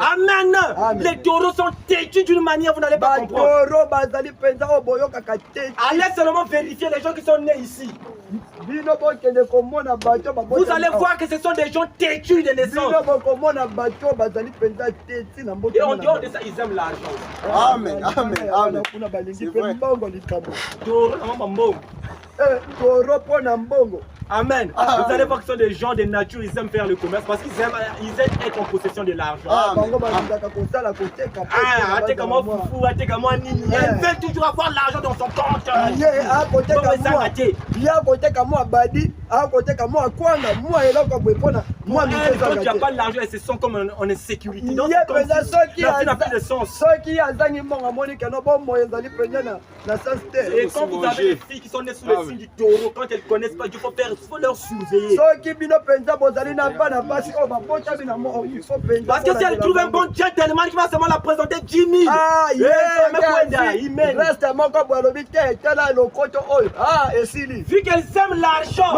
Amen. Les taureaux sont têtus d'une manière, vous n'allez pas comprendre. Allez seulement vérifier les gens qui sont nés ici. Vous allez voir que ce sont des gens têtus de naissance. Et en dehors de ça, ils aiment l'argent. Amen, amen, amen. C'est vrai. Amen. Vous allez voir que ce sont des gens de nature, ils aiment faire le commerce parce qu'ils aiment être en possession de l'argent. Ils veulent toujours avoir l'argent dans son compte. Quand tu n'as pas l'argent, ils se sentent comme en insécurité. Donc, la vie n'a plus de sens. Et quand vous avez des filles qui sont nées sous le signe du taureau, quand elles ne connaissent pas Dieu, il faut leur surveiller. Parce que si elles trouvent un bon gentleman qui va seulement la présenter 10 000, vu qu'elles aiment l'argent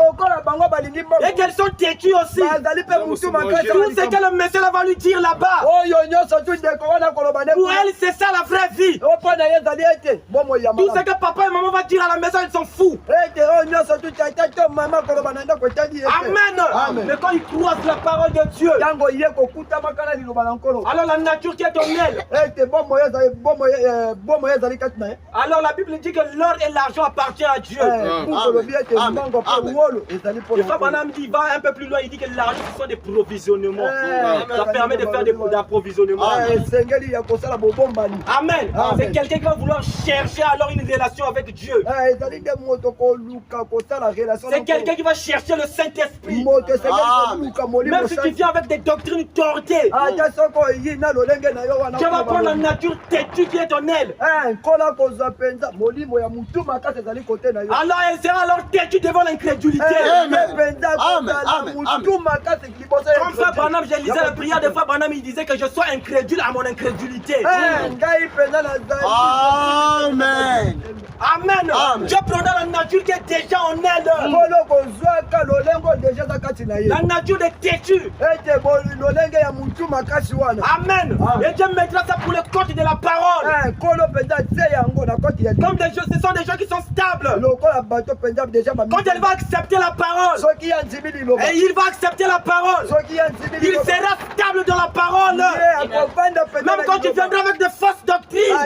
et qu'elles sont têtues aussi, tout ce que le monsieur va lui dire là-bas, pour elle, c'est ça la vraie vie. Tout ce que papa et maman vont dire à la maison, ils sont fous. Amen. Mais quand ils croisent la parole de Dieu, alors la nature qui est en elle, alors la Bible dit que l'or et l'argent appartiennent à Dieu. Et Frère Branham dit, va un peu plus loin, il dit que l'argent ce sont des provisionnements. Ça permet de faire des approvisionnements. Amen. C'est quelqu'un qui va vouloir chercher alors une relation avec Dieu. C'est quelqu'un qui va chercher le Saint-Esprit. Même si tu viens avec des doctrines tortées, tu vas prendre la nature têtue qui est en elle. Alors elle sera alors têtue devant l'incrédulité. Comme Frère Branham, je lisais la prière de Frère Branham, il disait que je sois incrédule à mon incrédulité. Amen. Amen. Dieu prendra la nature qui est déjà en elle. La nature des têtus. Amen. Et Dieu mettra ça pour le compte de la parole. Comme des gens, ce sont des gens qui sont stables. Quand elle va accepter la parole, et il va accepter la parole, il sera stable dans la parole. Même quand tu viendras avec de fausses doctrines.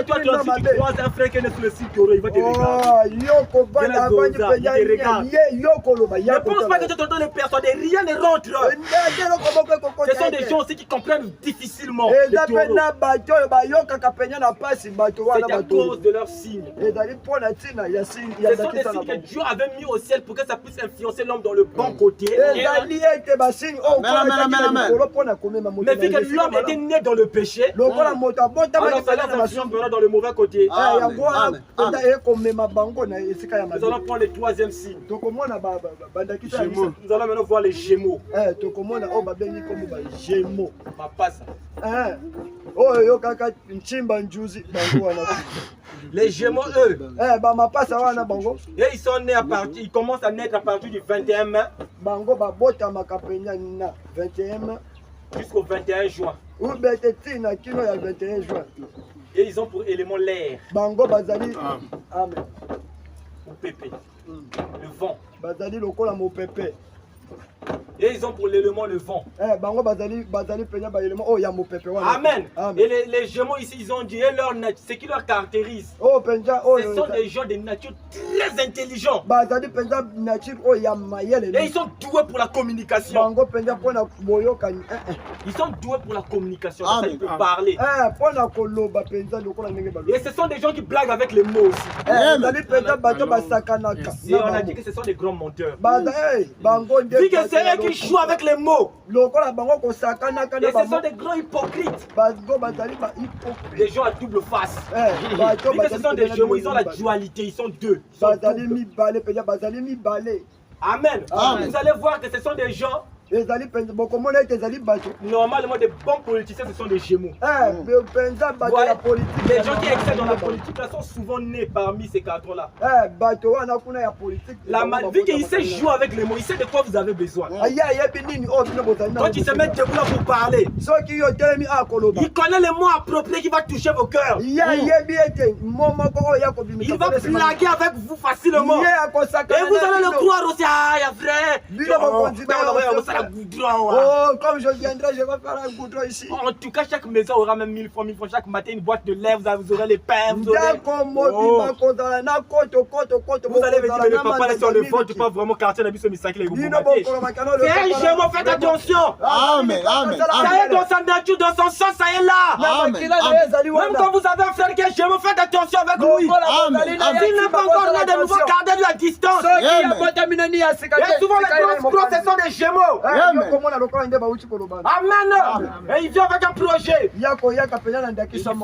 Toi, toi aussi, tu croises un frère qui est sous le site, il va te regarder. Ne pense pas que tu es en train de persuader, rien ne rentre. Ce sont des gens aussi qui comprennent difficilement. C'est à cause de leur signe. Ce sont des signes que Dieu avait mis au ciel pour que ça puisse influencer l'homme dans le bon côté. Mais vu que l'homme était né dans le péché, alors ça l'influencera dans le mauvais côté. Nous allons prendre le troisième signe. Nous allons maintenant voir les Gémeaux. Les Gémeaux, eux, et ils sont nés à partir, ils commencent à naître à partir du 21 mai jusqu'au 21 juin. Et ils ont pour élément l'air. Ou pépé. Le vent. Et ils ont pour l'élément le vent. Amen. Et les Gémeaux ici, ils ont dit, ce qui leur caractérise, ce sont des gens de nature très intelligents. Et ils sont doués pour la communication. Ils sont doués pour la communication. Ça, ils peuvent parler. Et ce sont des gens qui blaguent avec les mots aussi. Et on a dit que ce sont des grands menteurs. Vu que c'est eux qui jouent avec les mots. Et ce sont des grands hypocrites. Des gens à double face. Vu que ce sont des Gémeaux, ils ont la dualité, ils sont deux. Amen. Vous allez voir que ce sont des gens Normalement, des bons politiciens, ce sont des Gémeaux. Les gens qui excellent dans la politique là sont souvent nés parmi ces cadres-là. Vu qu'il sait jouer avec les mots, il sait de quoi vous avez besoin. Quand il se met debout là pour parler, il connaît les mots appropriés qui vont toucher vos cœurs. Il va blaguer avec vous facilement. Et vous allez le croire aussi. Ah, il y a vrai. Comme je viendrai, je vais faire un goudron ici. En tout cas, chaque maison aura même 1000 francs. Chaque matin, une boîte de lait, vous aurez les pains. Vous allez me dire, mais papa, laisse sur le vote, pas vraiment quartier d'habit sur mes sacs. C'est un Gémeaux, faites attention. Amen. Ça y est dans sa nature, dans son sang, ça y est là. Même quand vous avez un frère qui est Gémeaux, faites attention avec lui. S'il n'est pas encore là de nouveau, gardez-lui à distance. Et souvent, les grosses pros, ce sont des Gémeaux. Amen. Et il vient avec un projet.